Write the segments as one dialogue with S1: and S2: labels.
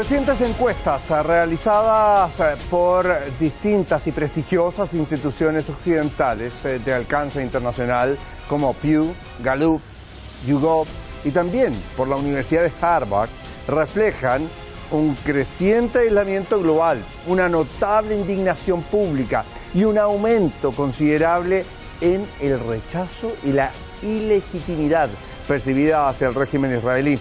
S1: Recientes encuestas realizadas por distintas y prestigiosas instituciones occidentales de alcance internacional como Pew, Gallup, YouGov y también por la Universidad de Harvard reflejan un creciente aislamiento global, una notable indignación pública y un aumento considerable en el rechazo y la ilegitimidad percibida hacia el régimen israelí.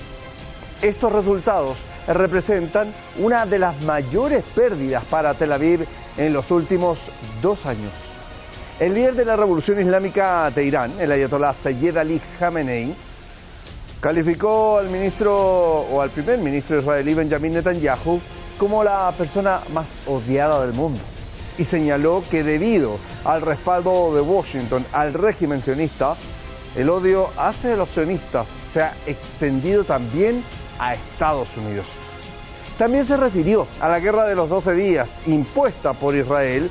S1: Estos resultados representan una de las mayores pérdidas para Tel Aviv en los últimos 2 años. El líder de la Revolución Islámica de Irán, el ayatolá Sayyed Ali Khamenei, calificó al primer ministro israelí Benjamin Netanyahu como la persona más odiada del mundo y señaló que debido al respaldo de Washington al régimen sionista, el odio hacia los sionistas se ha extendido también a Estados Unidos. También se refirió a la guerra de los 12 días impuesta por Israel.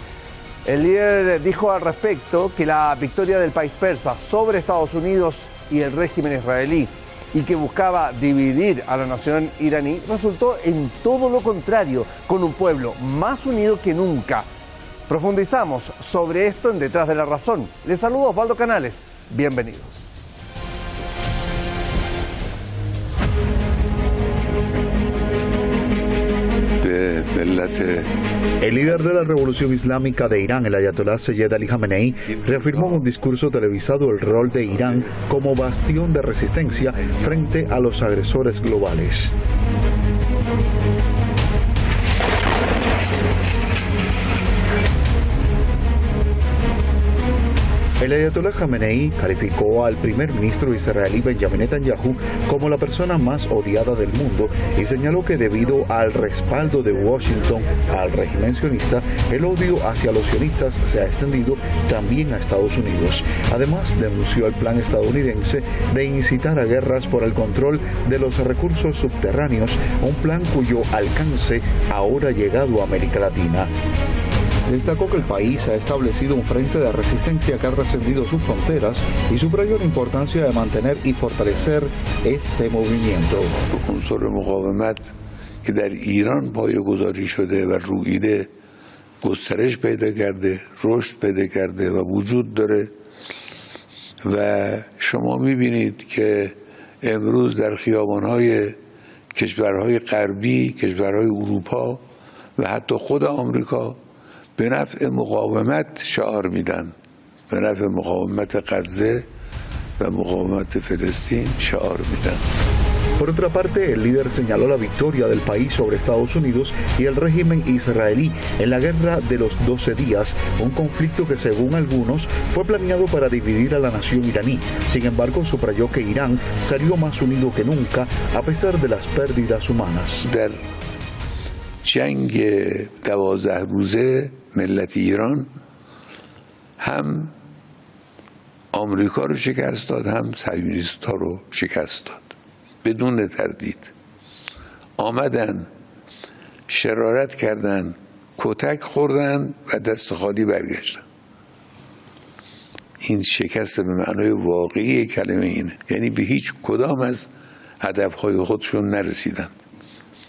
S1: El líder dijo al respecto que la victoria del país persa sobre Estados Unidos y el régimen israelí y que buscaba dividir a la nación iraní resultó en todo lo contrario, con un pueblo más unido que nunca. Profundizamos sobre esto en Detrás de la Razón. Les saludo Osvaldo Canales. Bienvenidos.
S2: El líder de la Revolución Islámica de Irán, el ayatolá Sayyed Ali Khamenei, reafirmó en un discurso televisado el rol de Irán como bastión de resistencia frente a los agresores globales. El ayatolá Khamenei calificó al primer ministro israelí Benjamin Netanyahu como la persona más odiada del mundo y señaló que debido al respaldo de Washington al régimen sionista, el odio hacia los sionistas se ha extendido también a Estados Unidos. Además, denunció el plan estadounidense de incitar a guerras por el control de los recursos subterráneos, un plan cuyo alcance ahora ha llegado a América Latina. Destacó que el país ha establecido un frente de resistencia que ha trascendido sus fronteras y subrayó la importancia de mantener y fortalecer este movimiento.
S3: عنصر مقاومت که در ایران پایه‌گذاری شده و رویده گسترش پیدا کرده، رشد پیدا کرده و وجود داره و شما می‌بینید که امروز در خیابان‌های کشورهای غربی، کشورهای اروپا و حتی خود آمریکا به نفع مقاومت شعار میدن، به نفع مقاومت غزه و مقاومت فلسطین شعار میدن.
S2: Por otra parte, el líder señaló la victoria del país sobre Estados Unidos y el régimen israelí en la guerra de los 12 días, un conflicto que según algunos fue planeado para dividir a la nación iraní. Sin embargo, subrayó que Irán salió más unido que nunca a pesar de las pérdidas humanas.
S3: در جنگ 12 روزه ملت ایران هم آمریکا رو شکست داد، هم صهیونیست‌ها رو شکست داد. بدون تردید آمدن، شرارت کردن، کتک خوردن و دست خالی برگشتن. این شکست به معنای واقعی کلمه اینه، یعنی به هیچ کدام از هدفهای خودشون نرسیدن.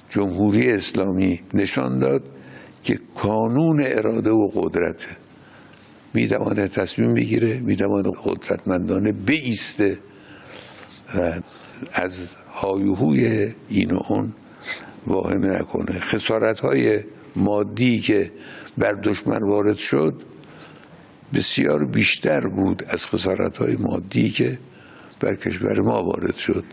S3: جمهوری اسلامی نشان داد که کانون اراده و قدرته، میتواند تصمیم بگیره، میتواند قدرتمندانه بایسته و از هایوهوی این و اون واهمه نکنه. خسارت‌های مادی که بر دشمن وارد شد بسیار بیشتر بود از خسارت‌های مادی که بر کشور ما وارد شد.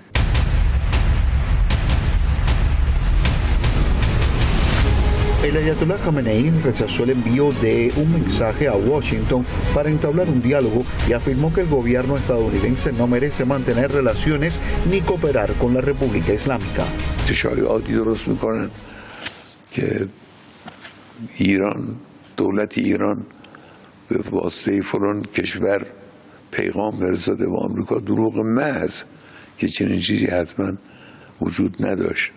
S2: El ayatolá Khamenei rechazó el envío de un mensaje a Washington para entablar un diálogo y afirmó que el gobierno estadounidense no merece mantener relaciones ni cooperar con la República Islámica.
S3: تشایعاتی درست میکنن که ایران، دولت ایران به واسطه فلان کشور پیغام فرستاده به آمریکا. دروغ محض که چنین چیزی حتما وجود نداشت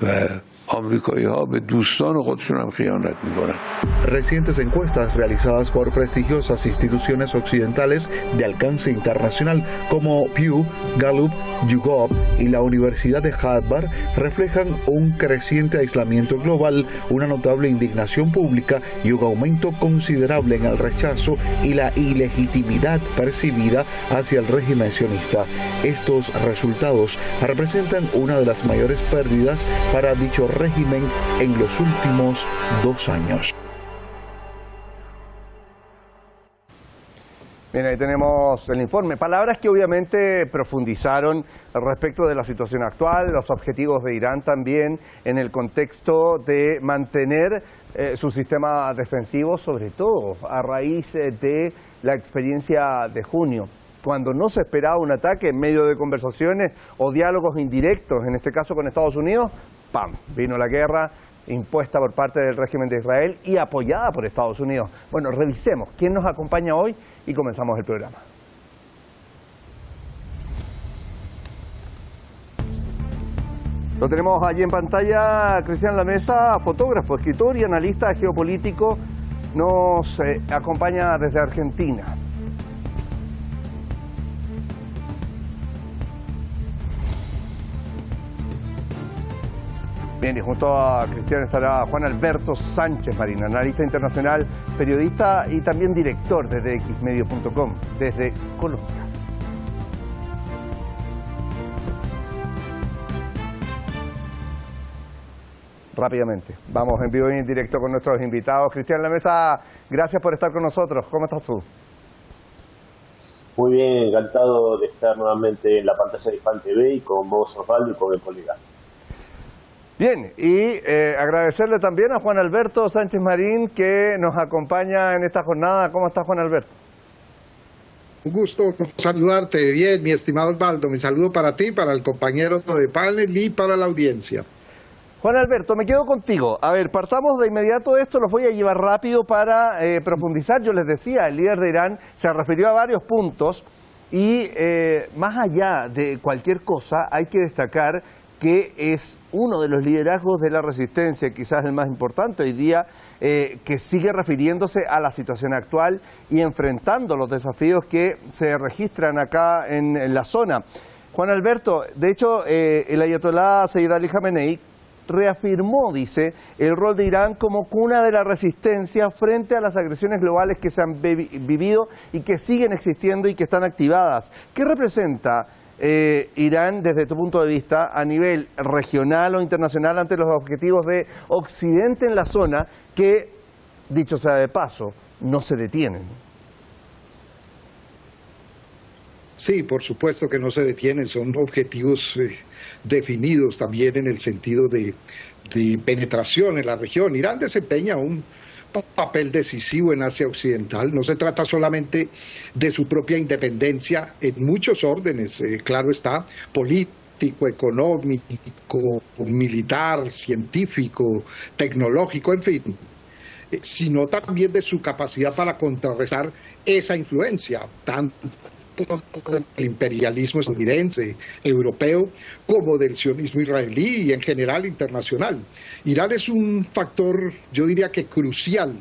S3: و آمریکایی ها به دوستان خودشون هم خیانت میکنن.
S2: Recientes encuestas realizadas por prestigiosas instituciones occidentales de alcance internacional como Pew, Gallup, YouGov y la Universidad de Harvard reflejan un creciente aislamiento global, una notable indignación pública y un aumento considerable en el rechazo y la ilegitimidad percibida hacia el régimen sionista. Estos resultados representan una de las mayores pérdidas para dicho régimen en los últimos 2 años.
S1: Bien, ahí tenemos el informe. Palabras que obviamente profundizaron respecto de la situación actual, los objetivos de Irán también en el contexto de mantener su sistema defensivo, sobre todo a raíz de la experiencia de junio, cuando no se esperaba un ataque en medio de conversaciones o diálogos indirectos, en este caso con Estados Unidos, ¡pam!, vino la guerra impuesta por parte del régimen de Israel y apoyada por Estados Unidos. Bueno, revisemos quién nos acompaña hoy y comenzamos el programa. Lo tenemos allí en pantalla, Cristian Lamesa, fotógrafo, escritor y analista geopolítico, nos acompaña desde Argentina. Bien, y junto a Cristian estará Juan Alberto Sánchez Marín, analista internacional, periodista y también director de dxmedio.com desde Colombia. Rápidamente, vamos en vivo y en directo con nuestros invitados. Cristian Lamesa, gracias por estar con nosotros. ¿Cómo estás tú?
S4: Muy bien, encantado de estar nuevamente en la pantalla de Fan TV y con vos, Osvaldo, y con el colega.
S1: Bien, y agradecerle también a Juan Alberto Sánchez Marín que nos acompaña en esta jornada. ¿Cómo está, Juan Alberto?
S5: Un gusto saludarte. Bien, mi estimado Osvaldo, mi saludo para ti, para el compañero de panel y para la audiencia.
S1: Juan Alberto, me quedo contigo. A ver, partamos de inmediato esto, los voy a llevar rápido para profundizar. Yo les decía, el líder de Irán se refirió a varios puntos y más allá de cualquier cosa hay que destacar que es uno de los liderazgos de la resistencia, quizás el más importante hoy día, que sigue refiriéndose a la situación actual y enfrentando los desafíos que se registran acá en la zona. Juan Alberto, de hecho, el ayatolá Sayyid Ali Khamenei reafirmó, dice, el rol de Irán como cuna de la resistencia frente a las agresiones globales que se han vivido y que siguen existiendo y que están activadas. ¿Qué representa Irán desde tu punto de vista a nivel regional o internacional ante los objetivos de Occidente en la zona que, dicho sea de paso, no se detienen?
S5: Sí, por supuesto que no se detienen, son objetivos definidos también en el sentido de penetración en la región. Irán desempeña un papel decisivo en Asia Occidental. No se trata solamente de su propia independencia en muchos órdenes, claro está, político, económico, militar, científico, tecnológico, en fin, sino también de su capacidad para contrarrestar esa influencia, tanto del imperialismo estadounidense, europeo, como del sionismo israelí y en general internacional. Irán es un factor, yo diría que crucial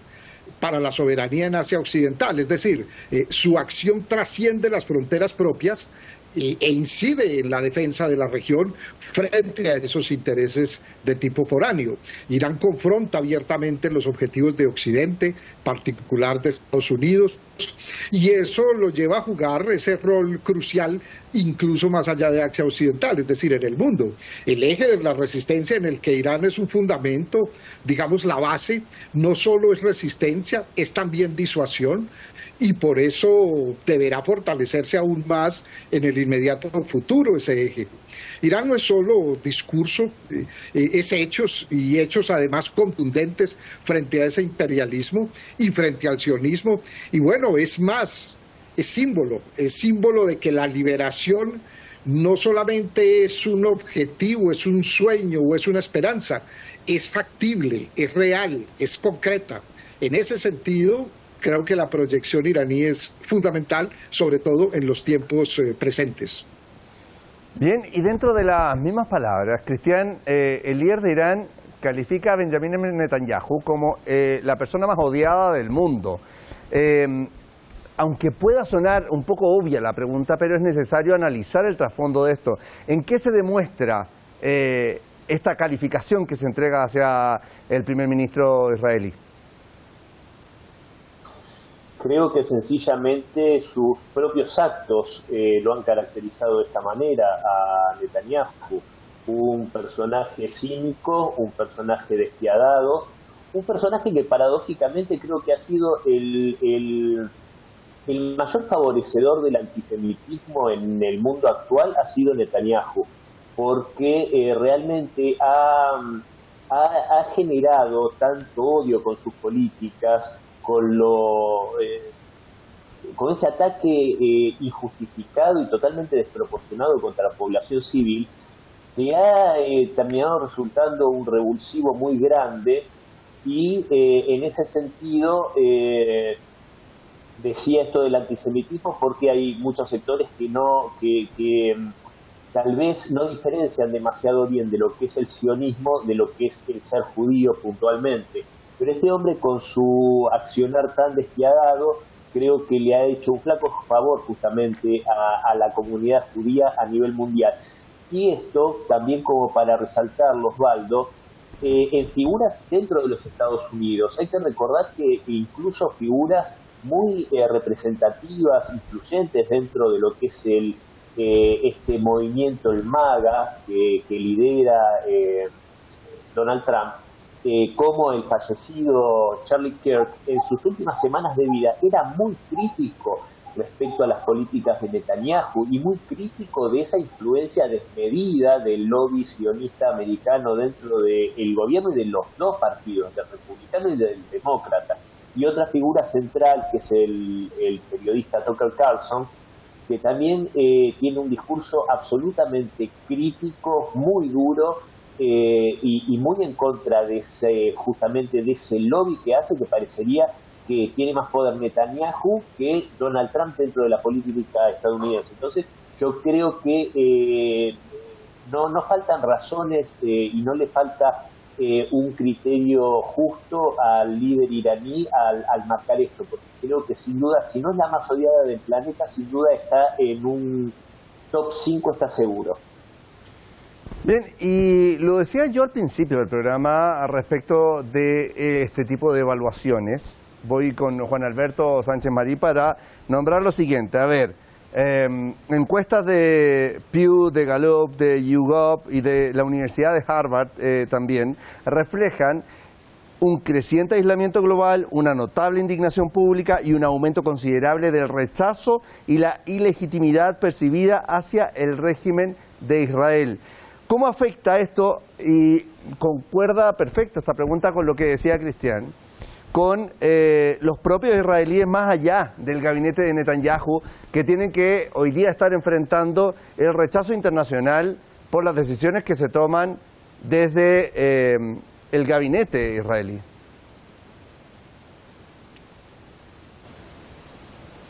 S5: para la soberanía en Asia Occidental, es decir, su acción trasciende las fronteras propias e incide en la defensa de la región frente a esos intereses de tipo foráneo. Irán confronta abiertamente los objetivos de Occidente, particular de Estados Unidos, y eso lo lleva a jugar ese rol crucial incluso más allá de Asia Occidental, es decir, en el mundo. El eje de la resistencia en el que Irán es un fundamento, digamos la base, no solo es resistencia, es también disuasión, y por eso deberá fortalecerse aún más en el inmediato futuro ese eje. Irán no es solo discurso, es hechos, y hechos además contundentes frente a ese imperialismo y frente al sionismo, y bueno, es más, es símbolo de que la liberación no solamente es un objetivo, es un sueño o es una esperanza, es factible, es real, es concreta. En ese sentido, creo que la proyección iraní es fundamental, sobre todo en los tiempos presentes.
S1: Bien, y dentro de las mismas palabras, Cristian, el líder de Irán califica a Benjamin Netanyahu como la persona más odiada del mundo. Aunque pueda sonar un poco obvia la pregunta, pero es necesario analizar el trasfondo de esto. ¿En qué se demuestra esta calificación que se entrega hacia el primer ministro israelí?
S4: Creo que sencillamente sus propios actos lo han caracterizado de esta manera a Netanyahu. Un personaje cínico, un personaje despiadado, un personaje que paradójicamente creo que ha sido el mayor favorecedor del antisemitismo en el mundo actual ha sido Netanyahu, porque realmente ha generado tanto odio con sus políticas, con ese ataque injustificado y totalmente desproporcionado contra la población civil, que ha terminado resultando un revulsivo muy grande y en ese sentido decía esto del antisemitismo porque hay muchos sectores que tal vez no diferencian demasiado bien de lo que es el sionismo de lo que es el ser judío puntualmente. Pero este hombre, con su accionar tan despiadado, creo que le ha hecho un flaco favor justamente a la comunidad judía a nivel mundial. Y esto también como para resaltarlo, Osvaldo, en figuras dentro de los Estados Unidos. Hay que recordar que incluso figuras muy representativas, influyentes dentro de lo que es este movimiento, el MAGA, que lidera Donald Trump, como el fallecido Charlie Kirk en sus últimas semanas de vida era muy crítico respecto a las políticas de Netanyahu y muy crítico de esa influencia desmedida del lobby sionista americano dentro del gobierno y de los dos partidos, del republicano y del demócrata. Y otra figura central, que es el periodista Tucker Carlson, que también tiene un discurso absolutamente crítico, muy duro, y muy en contra de justamente de ese lobby que hace, que parecería que tiene más poder Netanyahu que Donald Trump dentro de la política estadounidense. Entonces yo creo que no faltan razones y no le falta un criterio justo al líder iraní al marcar esto, porque creo que sin duda, si no es la más odiada del planeta, sin duda está en un top 5, está seguro.
S1: Bien, y lo decía yo al principio del programa respecto de este tipo de evaluaciones. Voy con Juan Alberto Sánchez Marí para nombrar lo siguiente. A ver, encuestas de Pew, de Gallup, de YouGov y de la Universidad de Harvard también reflejan un creciente aislamiento global, una notable indignación pública y un aumento considerable del rechazo y la ilegitimidad percibida hacia el régimen de Israel. ¿Cómo afecta esto? Y concuerda perfecto esta pregunta con lo que decía Cristian, con los propios israelíes más allá del gabinete de Netanyahu, que tienen que hoy día estar enfrentando el rechazo internacional por las decisiones que se toman desde el gabinete israelí.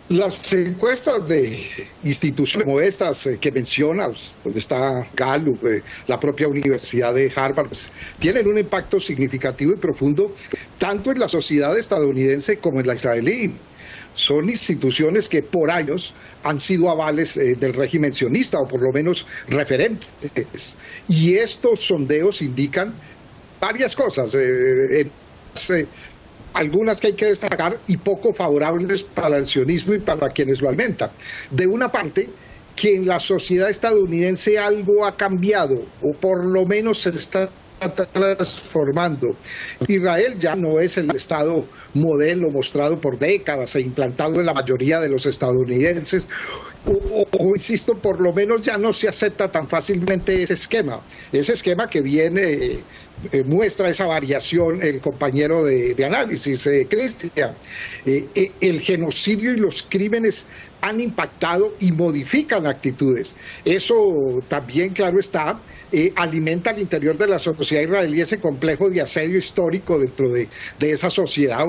S5: Las encuestas de instituciones como estas que mencionas, donde está Gallup, la propia Universidad de Harvard, pues, tienen un impacto significativo y profundo tanto en la sociedad estadounidense como en la israelí. Son instituciones que por años han sido avales del régimen sionista, o por lo menos referentes. Y estos sondeos indican varias cosas. Algunas que hay que destacar y poco favorables para el sionismo y para quienes lo alimentan. De una parte, que en la sociedad estadounidense algo ha cambiado, o por lo menos se está transformando. Israel ya no es el Estado modelo mostrado por décadas e implantado en la mayoría de los estadounidenses, o insisto, por lo menos ya no se acepta tan fácilmente ese esquema que viene, muestra esa variación el compañero de análisis, Cristian. El genocidio y los crímenes han impactado y modifican actitudes. Eso también, claro está, alimenta al interior de la sociedad israelí ese complejo de asedio histórico dentro de esa sociedad,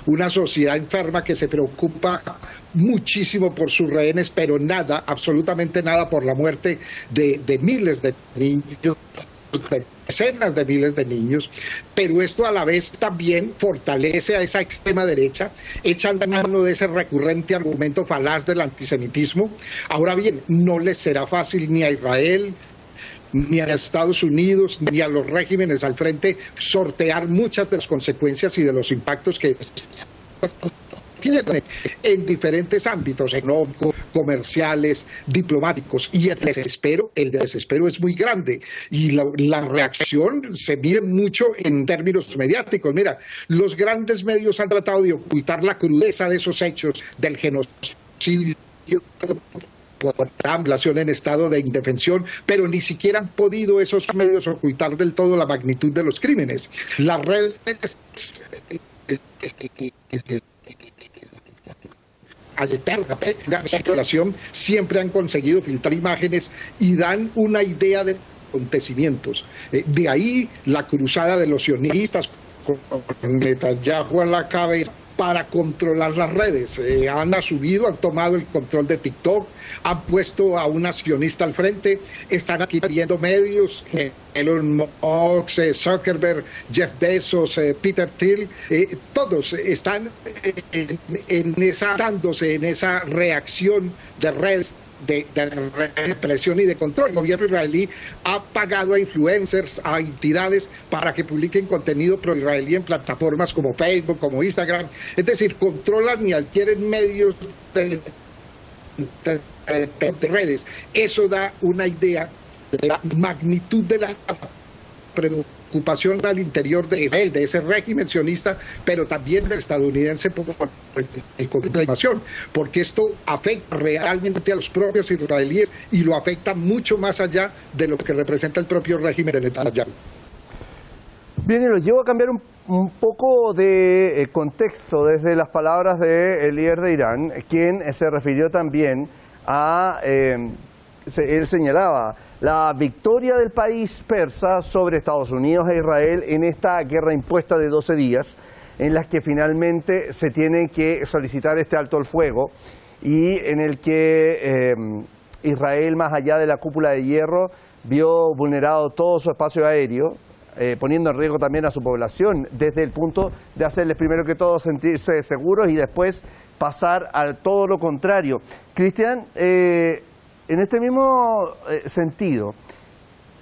S5: una sociedad enferma que se preocupa muchísimo por sus rehenes, pero nada, absolutamente nada por la muerte de miles de niños de decenas de miles de niños, pero esto a la vez también fortalece a esa extrema derecha, echan mano de ese recurrente argumento falaz del antisemitismo. Ahora bien, no les será fácil ni a Israel, ni a Estados Unidos, ni a los regímenes al frente sortear muchas de las consecuencias y de los impactos que tienen en diferentes ámbitos económicos, comerciales, diplomáticos, y el desespero es muy grande y la reacción se mide mucho en términos mediáticos. Mira, los grandes medios han tratado de ocultar la crudeza de esos hechos del genocidio por amblación en estado de indefensión, pero ni siquiera han podido esos medios ocultar del todo la magnitud de los crímenes. Las redes siempre han conseguido filtrar imágenes y dan una idea de acontecimientos. De ahí la cruzada de los sionistas con Netanyahu a la cabeza para controlar las redes. Han tomado el control de TikTok, han puesto a una sionista al frente, están adquiriendo medios, Elon Musk, Zuckerberg, Jeff Bezos, Peter Thiel, todos están dándose en esa reacción de redes, de represión y de control. El gobierno israelí ha pagado a influencers, a entidades para que publiquen contenido pro-israelí en plataformas como Facebook, como Instagram. Es decir, controlan y adquieren medios de redes. Eso da una idea de la magnitud de la preocupación al interior de Israel, de ese régimen sionista, pero también del estadounidense por la invasión, porque esto afecta realmente a los propios israelíes y lo afecta mucho más allá de lo que representa el propio régimen de Netanyahu.
S1: Bien, y lo llevo a cambiar un poco de contexto desde las palabras del líder de Irán, quien se refirió también a, él señalaba, la victoria del país persa sobre Estados Unidos e Israel en esta guerra impuesta de 12 días, en las que finalmente se tiene que solicitar este alto el fuego y en el que Israel, más allá de la cúpula de hierro, vio vulnerado todo su espacio aéreo, poniendo en riesgo también a su población, desde el punto de hacerles primero que todo sentirse seguros y después pasar a todo lo contrario. Cristian, en este mismo sentido,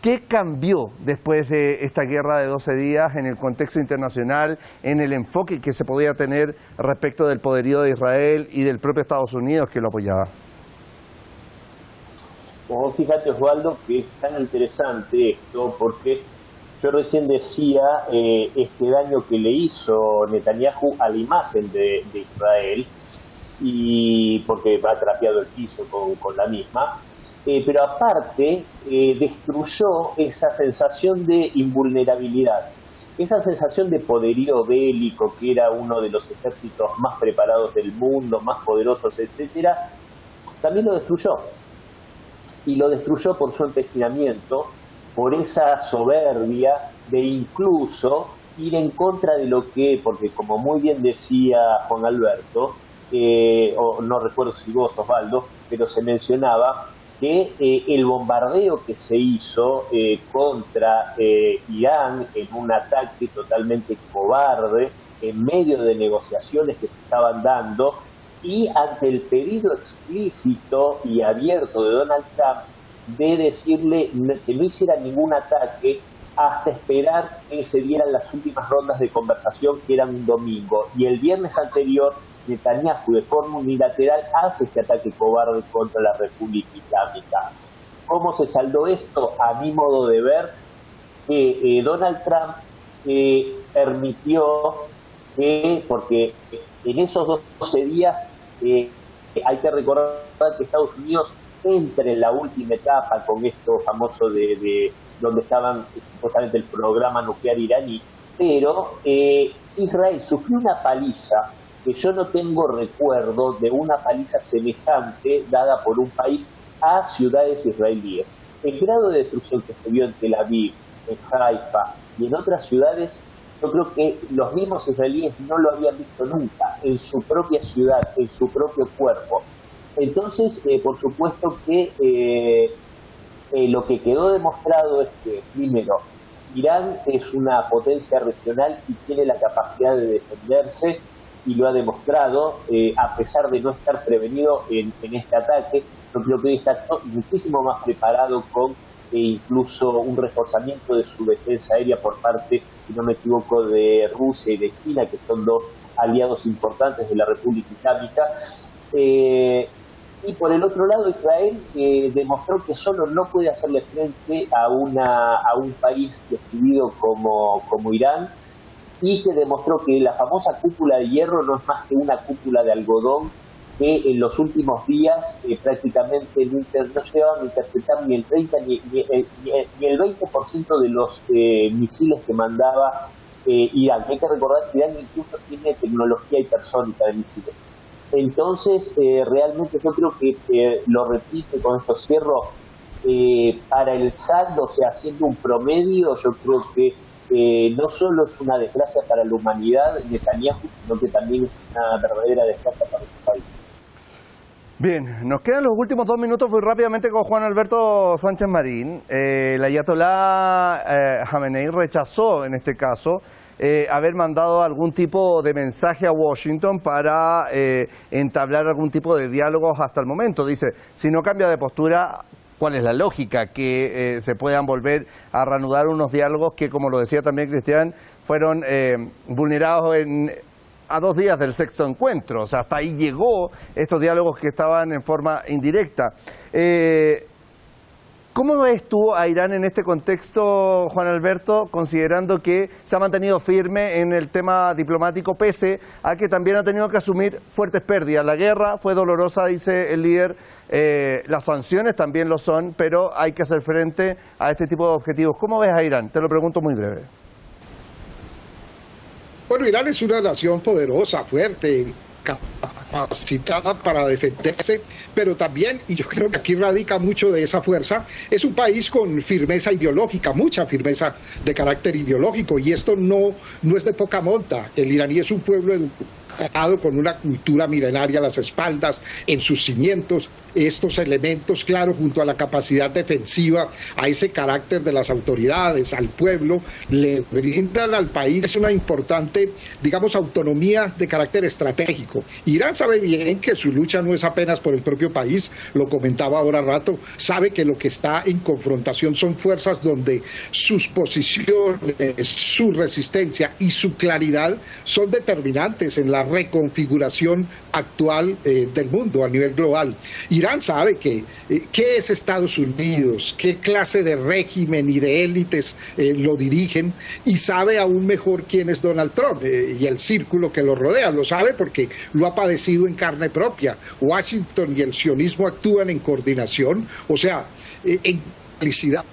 S1: ¿qué cambió después de esta guerra de 12 días en el contexto internacional, en el enfoque que se podía tener respecto del poderío de Israel y del propio Estados Unidos que lo apoyaba?
S4: Bueno, fíjate, Osvaldo, que es tan interesante esto, porque yo recién decía este daño que le hizo Netanyahu a la imagen de Israel, y porque va trapeado el piso con la misma, pero aparte destruyó esa sensación de invulnerabilidad, esa sensación de poderío bélico, que era uno de los ejércitos más preparados del mundo, más poderosos, etcétera, también lo destruyó. Y lo destruyó por su empecinamiento, por esa soberbia de incluso ir en contra de lo que, porque como muy bien decía Juan Alberto, o no recuerdo si vos, Osvaldo, pero se mencionaba que el bombardeo que se hizo contra Irán en un ataque totalmente cobarde, en medio de negociaciones que se estaban dando, y ante el pedido explícito y abierto de Donald Trump de decirle que no hiciera ningún ataque hasta esperar que se dieran las últimas rondas de conversación, que eran un domingo. Y el viernes anterior, Netanyahu, de forma unilateral, hace este ataque cobarde contra la República Islámica. ¿Cómo se saldó esto? A mi modo de ver, que Donald Trump permitió que, porque en esos 12 días hay que recordar que Estados Unidos entre en la última etapa con esto famoso de donde estaban supuestamente el programa nuclear iraní, pero Israel sufrió una paliza que yo no tengo recuerdo de una paliza semejante dada por un país a ciudades israelíes. El grado de destrucción que se vio en Tel Aviv, en Haifa y en otras ciudades, yo creo que los mismos israelíes no lo habían visto nunca en su propia ciudad, en su propio cuerpo. Entonces, por supuesto que Lo que quedó demostrado es que, primero, Irán es una potencia regional y tiene la capacidad de defenderse, y lo ha demostrado, a pesar de no estar prevenido en este ataque. Yo creo que hoy está muchísimo más preparado con incluso un reforzamiento de su defensa aérea por parte, si no me equivoco, de Rusia y de China, que son dos aliados importantes de la República Islámica. Y por el otro lado, Israel demostró que solo no puede hacerle frente a un país decidido como Irán, y que demostró que la famosa cúpula de hierro no es más que una cúpula de algodón, que en los últimos días prácticamente no llegaron a interceptar ni el 30 ni el 20% de los misiles que mandaba Irán. Hay que recordar que Irán incluso tiene tecnología hipersónica de misiles. Entonces, realmente yo creo que, lo repito, con esto cierro, para el saldo, o sea, haciendo un promedio, yo creo que no solo es una desgracia para la humanidad Netanyahu, sino que también es una verdadera desgracia para el país.
S1: Bien, nos quedan los últimos 2 minutos muy rápidamente con Juan Alberto Sánchez Marín. El ayatolá Jamenei rechazó en este caso haber mandado algún tipo de mensaje a Washington para entablar algún tipo de diálogos hasta el momento. Dice, si no cambia de postura, ¿cuál es la lógica? Que se puedan volver a reanudar unos diálogos que, como lo decía también Cristian, fueron vulnerados a 2 días del 6º encuentro. O sea, hasta ahí llegó estos diálogos que estaban en forma indirecta. ¿Cómo ves tú a Irán en este contexto, Juan Alberto, considerando que se ha mantenido firme en el tema diplomático, pese a que también ha tenido que asumir fuertes pérdidas? La guerra fue dolorosa, dice el líder, las sanciones también lo son, pero hay que hacer frente a este tipo de objetivos. ¿Cómo ves a Irán? Te lo pregunto muy breve.
S5: Bueno, Irán es una nación poderosa, fuerte, capacitada para defenderse, pero también, y yo creo que aquí radica mucho de esa fuerza, es un país con firmeza ideológica, mucha firmeza de carácter ideológico, y esto no es de poca monta. El iraní es un pueblo educado con una cultura milenaria a las espaldas, en sus cimientos. Estos elementos, claro, junto a la capacidad defensiva, a ese carácter de las autoridades, al pueblo, le brindan al país una importante, digamos, autonomía de carácter estratégico. Irán sabe bien que su lucha no es apenas por el propio país, lo comentaba ahora rato, sabe que lo que está en confrontación son fuerzas donde sus posiciones, su resistencia y su claridad son determinantes en la reconfiguración actual del mundo a nivel global. Irán sabe qué es Estados Unidos, qué clase de régimen y de élites lo dirigen, y sabe aún mejor quién es Donald Trump y el círculo que lo rodea. Lo sabe porque lo ha padecido en carne propia. Washington y el sionismo actúan en coordinación, o sea, en complicidad,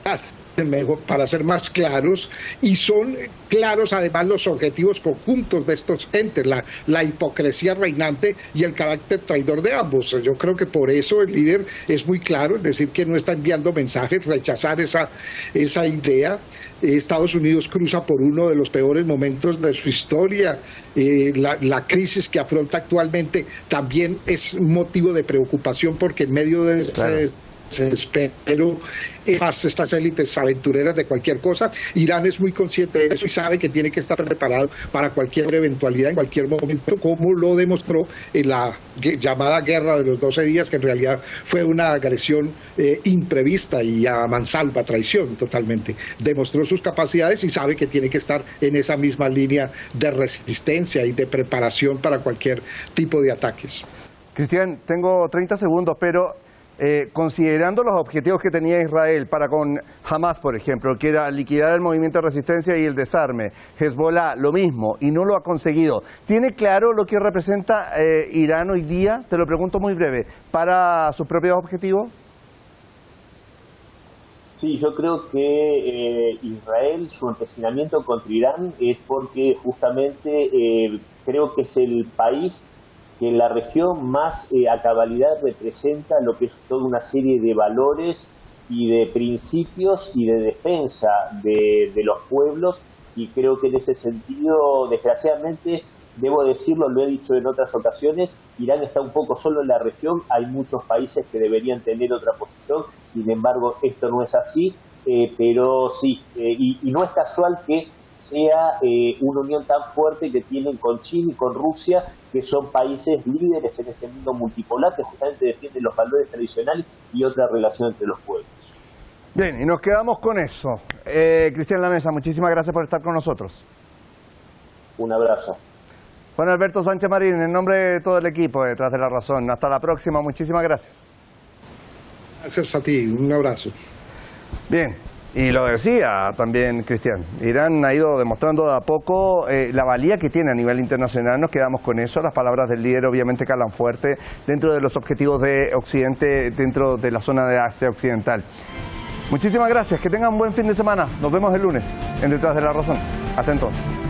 S5: mejor, para ser más claros, y son claros además los objetivos conjuntos de estos entes, la hipocresía reinante y el carácter traidor de ambos. Yo creo que por eso el líder es muy claro, es decir, que no está enviando mensajes, rechazar esa idea. Estados Unidos cruza por uno de los peores momentos de su historia. La crisis que afronta actualmente también es motivo de preocupación, porque en medio de ese desespero, estas élites aventureras de cualquier cosa, Irán es muy consciente de eso y sabe que tiene que estar preparado para cualquier eventualidad en cualquier momento, como lo demostró en la llamada guerra de los 12 días, que en realidad fue una agresión imprevista y a mansalva, traición totalmente. Demostró sus capacidades y sabe que tiene que estar en esa misma línea de resistencia y de preparación para cualquier tipo de ataques.
S1: Cristian, tengo 30 segundos, pero considerando los objetivos que tenía Israel para con Hamas, por ejemplo, que era liquidar el movimiento de resistencia y el desarme, Hezbollah, lo mismo, y no lo ha conseguido. ¿Tiene claro lo que representa Irán hoy día? Te lo pregunto muy breve, para sus propios objetivos.
S4: Sí, yo creo que Israel, su empecinamiento contra Irán es porque justamente creo que es el país que en la región más a cabalidad representa lo que es toda una serie de valores y de principios y de defensa de los pueblos, y creo que en ese sentido, desgraciadamente, debo decirlo, lo he dicho en otras ocasiones, Irán está un poco solo en la región, hay muchos países que deberían tener otra posición, sin embargo esto no es así, pero sí, y no es casual que sea una unión tan fuerte que tienen con China y con Rusia, que son países líderes en este mundo multipolar, que justamente defienden los valores tradicionales y otra relación entre los pueblos.
S1: Bien, y nos quedamos con eso. Cristian Lamesa, muchísimas gracias por estar con nosotros.
S4: Un abrazo.
S1: Juan Alberto Sánchez Marín, en nombre de todo el equipo Detrás de la Razón. Hasta la próxima, muchísimas gracias.
S5: Gracias a ti, un abrazo.
S1: Bien, y lo decía también Cristian, Irán ha ido demostrando de a poco la valía que tiene a nivel internacional, nos quedamos con eso, las palabras del líder obviamente calan fuerte dentro de los objetivos de Occidente, dentro de la zona de Asia Occidental. Muchísimas gracias, que tengan un buen fin de semana, nos vemos el lunes en Detrás de la Razón. Hasta entonces.